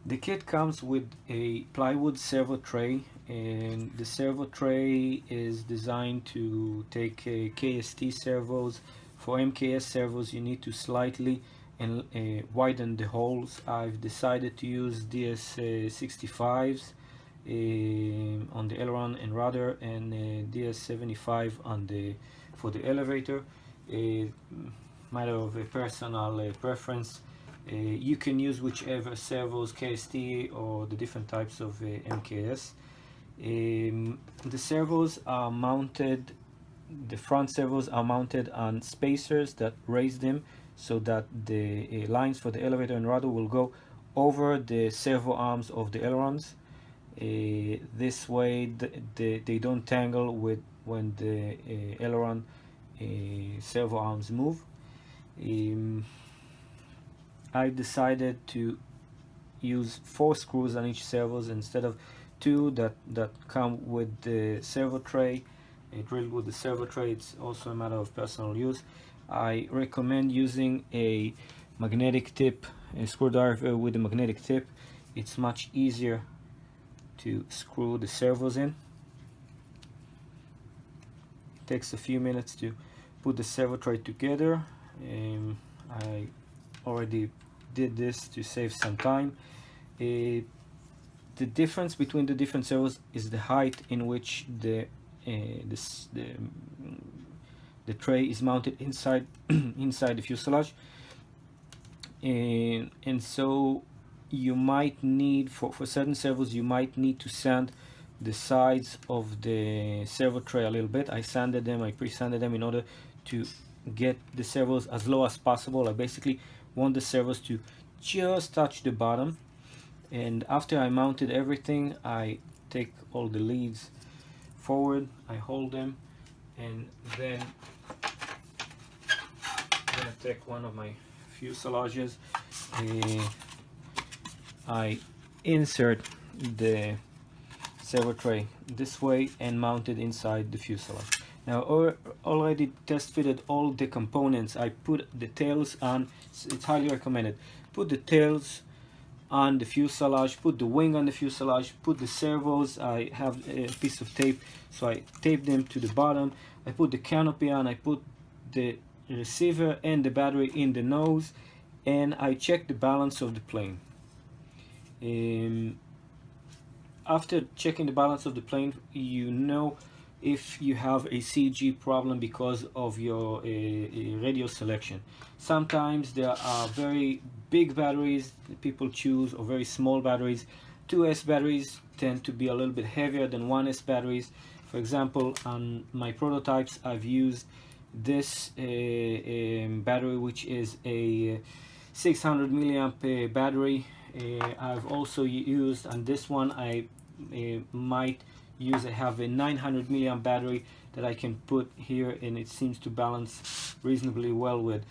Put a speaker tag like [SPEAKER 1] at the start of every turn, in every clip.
[SPEAKER 1] The kit comes with a plywood servo tray, and the servo tray is designed to take KST servos. For MKS servos you need to slightly widen the holes. I've decided to use DS65s on the aileron and rudder, and DS75 on the for the elevator. Matter of a personal preference. You can use whichever servos, KST or the different types of MKS. The servos are mounted, the front servos are mounted on spacers that raise them so that the lines for the elevator and rudder will go over the servo arms of the ailerons. This way they don't tangle with when the aileron servo arms move. I decided to use 4 screws on each servos instead of 2 that come with the servo tray. Drilled with the servo tray, it's also a matter of personal use. I recommend using a magnetic tip, a screwdriver with a magnetic tip. It's much easier to screw the servos in. It takes a few minutes to put the servo tray together. I already did this to save some time. The difference between the different servos is the height in which the tray is mounted inside inside the fuselage, and so you might need, for certain servos you might need to sand the sides of the servo tray a little bit. I sanded them, I pre-sanded them in order to get the servos as low as possible. I basically want the servos to just touch the bottom, and after I mounted everything, I take all the leads forward, I hold them, and then I'm gonna take one of my fuselages. I insert the servo tray this way and mount it inside the fuselage. Now, already test fitted all the components. I put the tails on. It's highly recommended. Put the tails on the fuselage, put the wing on the fuselage, put the servos. I have a piece of tape, so I tape them to the bottom. I put the canopy on. I put the receiver and the battery in the nose, and I check the balance of the plane. After checking the balance of the plane, you know if you have a CG problem because of your radio selection. Sometimes there are very big batteries people choose, or very small batteries. 2S batteries tend to be a little bit heavier than 1S batteries. For example, on my prototypes I've used this battery, which is a 600 milliamp battery. I've also used on this one, I might use, I have a 900 milliamp battery that I can put here, and it seems to balance reasonably well with.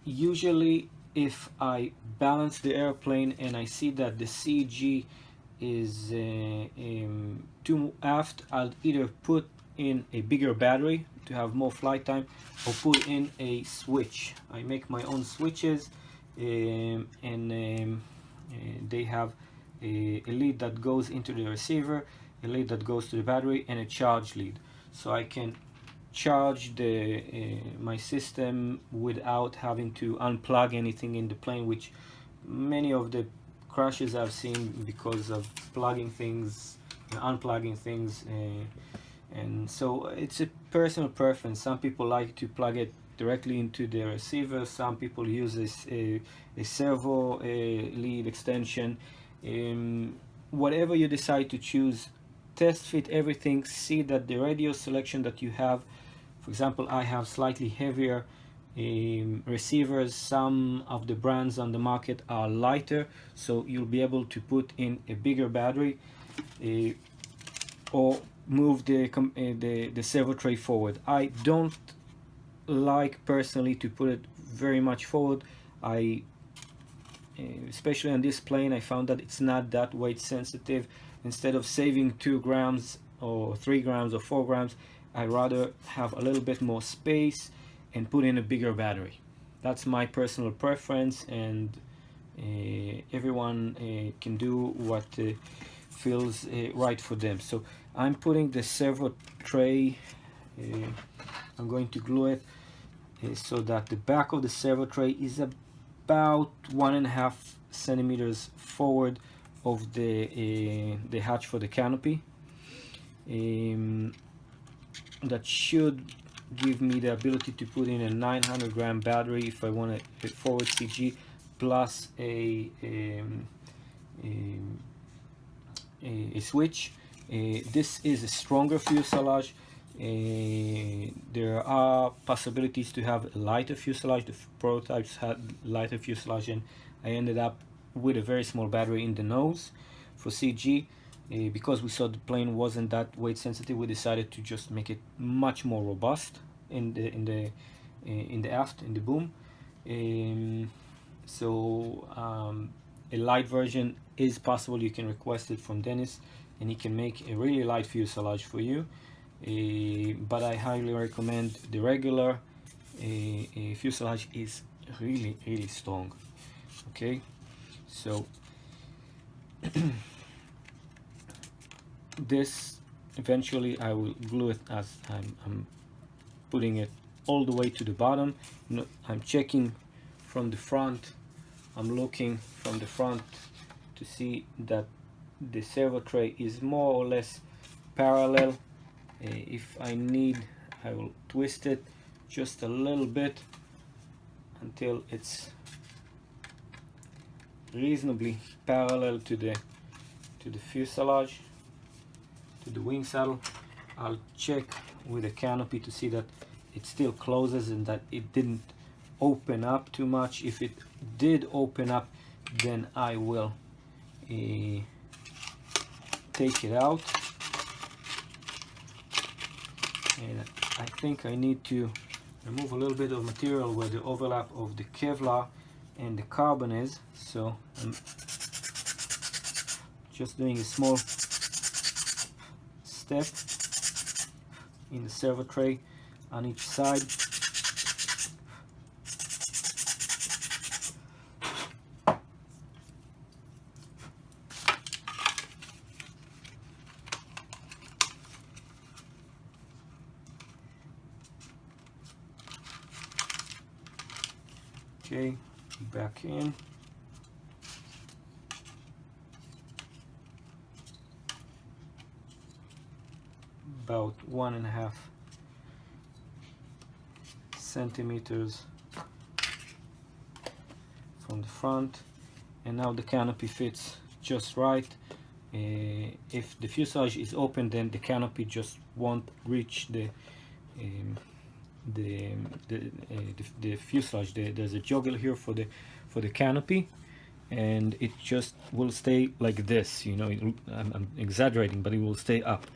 [SPEAKER 1] Usually if I balance the airplane and I see that the CG is too aft, I'll either put in a bigger battery to have more flight time, or put in a switch. I make my own switches, and they have a lead that goes into the receiver, a lead that goes to the battery, and a charge lead, so I can charge my system without having to unplug anything in the plane, which many of the crashes I've seen because of plugging things, unplugging things, and so it's a personal preference. Some people like to plug it directly into the receiver, some people use a servo lead extension. Whatever you decide to choose, test fit everything, see that the radio selection that you have, for example, I have slightly heavier receivers. Some of the brands on the market are lighter, so you'll be able to put in a bigger battery, or move the servo tray forward. I don't like personally to put it very much forward. Especially on this plane, I found that it's not that weight sensitive. Instead of saving 2 grams or 3 grams or 4 grams, I rather have a little bit more space and put in a bigger battery. That's my personal preference, and Everyone can do what feels right for them. So I'm putting the servo tray, I'm going to glue it so that the back of the servo tray is about 1.5 centimeters forward of the hatch for the canopy. That should give me the ability to put in a 900 gram battery if I want a forward CG plus a switch. This is a stronger fuselage. There are possibilities to have a lighter fuselage. The prototypes had lighter fuselage, and I ended up with a very small battery in the nose for CG. Because we saw the plane wasn't that weight sensitive, we decided to just make it much more robust in the aft, in the boom. A light version is possible. You can request it from Dennis and he can make a really light fuselage for you. But I highly recommend the regular fuselage. Is really strong. Okay, so this eventually I will glue it as I'm putting it all the way to the bottom. I'm checking from the front. I'm looking from the front to see that the servo tray is more or less parallel. If I need, I will twist it just a little bit until it's reasonably parallel to the fuselage, to the wing saddle. I'll check with the canopy to see that it still closes and that it didn't open up too much. If it did open up, then I will take it out. And I think I need to remove a little bit of material where the overlap of the Kevlar and the carbon is. So I'm just doing a small step in the servo tray on each side. Okay, back in. About 1.5 centimeters from the front, and now the canopy fits just right. If the fuselage is open, then the canopy just won't reach the fuselage. There's a joggle here for the canopy, and it just will stay like this. You know, I'm exaggerating, but it will stay up.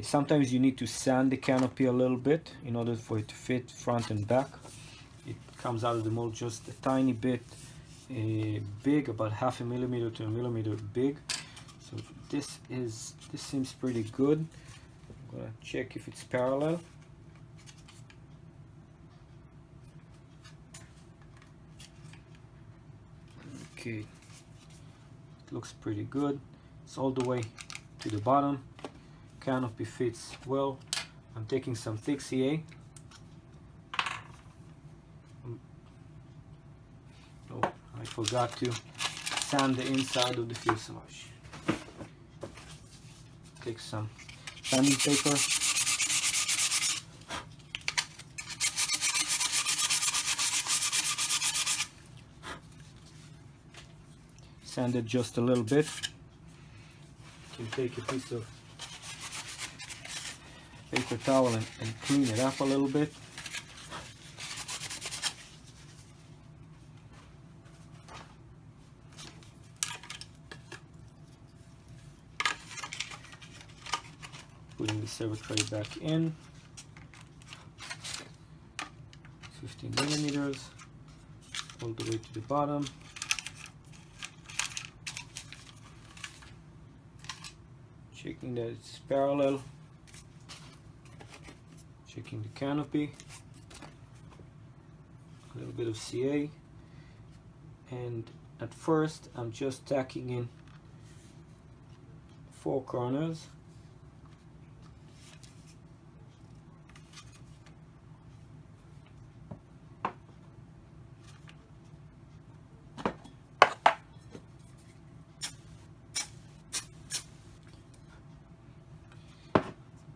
[SPEAKER 1] Sometimes you need to sand the canopy a little bit in order for it to fit front and back. It comes out of the mold just a tiny bit big, about 0.5 millimeter to 1 millimeter big. So this seems pretty good. I'm gonna check if it's parallel. Okay, it looks pretty good. It's all the way to the bottom. Canopy fits well. I'm taking some thick CA. Oh, I forgot to sand the inside of the fuselage. Take some sanding paper. Sand it just a little bit. You can take a piece of paper towel and clean it up a little bit. Putting the servo tray back in. 15 millimeters all the way to the bottom. Checking that it's parallel. Checking the canopy. A little bit of CA. and at first I'm just tacking in 4 corners.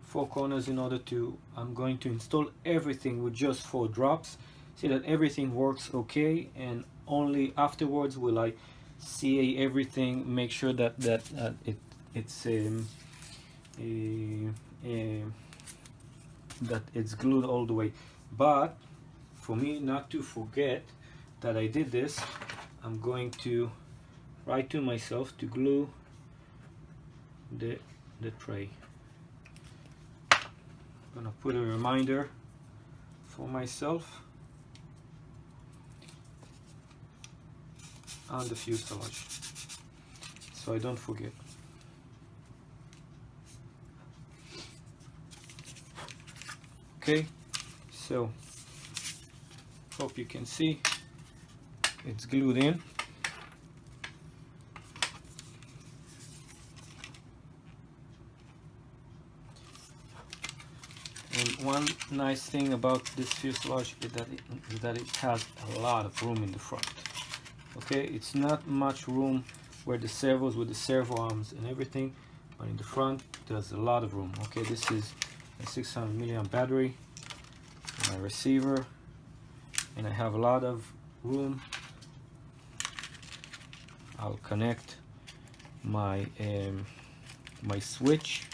[SPEAKER 1] Four corners in order to, I'm going to install everything with just 4 drops, see that everything works okay, and only afterwards will I CA everything, make sure that that it's glued all the way. But for me not to forget that I did this, I'm going to write to myself to glue the tray. I'm gonna put a reminder for myself on the fuselage so I don't forget. Okay, so hope you can see it's glued in. And one nice thing about this fuselage is that it has a lot of room in the front. Okay, it's not much room where the servos with the servo arms and everything, but in the front there's a lot of room. Okay, this is a 600 milliamp battery, my receiver, and I have a lot of room. I'll connect my my switch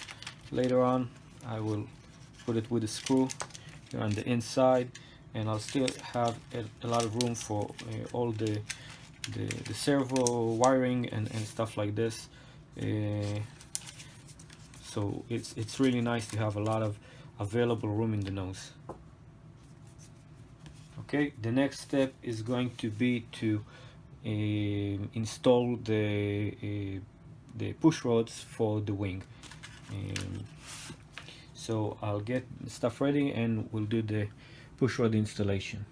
[SPEAKER 1] later on. I will put it with a screw here on the inside, and I'll still have a lot of room for all the servo wiring and stuff like this. So it's really nice to have a lot of available room in the nose. Okay, the next step is going to be to install the push rods for the wing. So I'll get stuff ready and we'll do the push rod installation.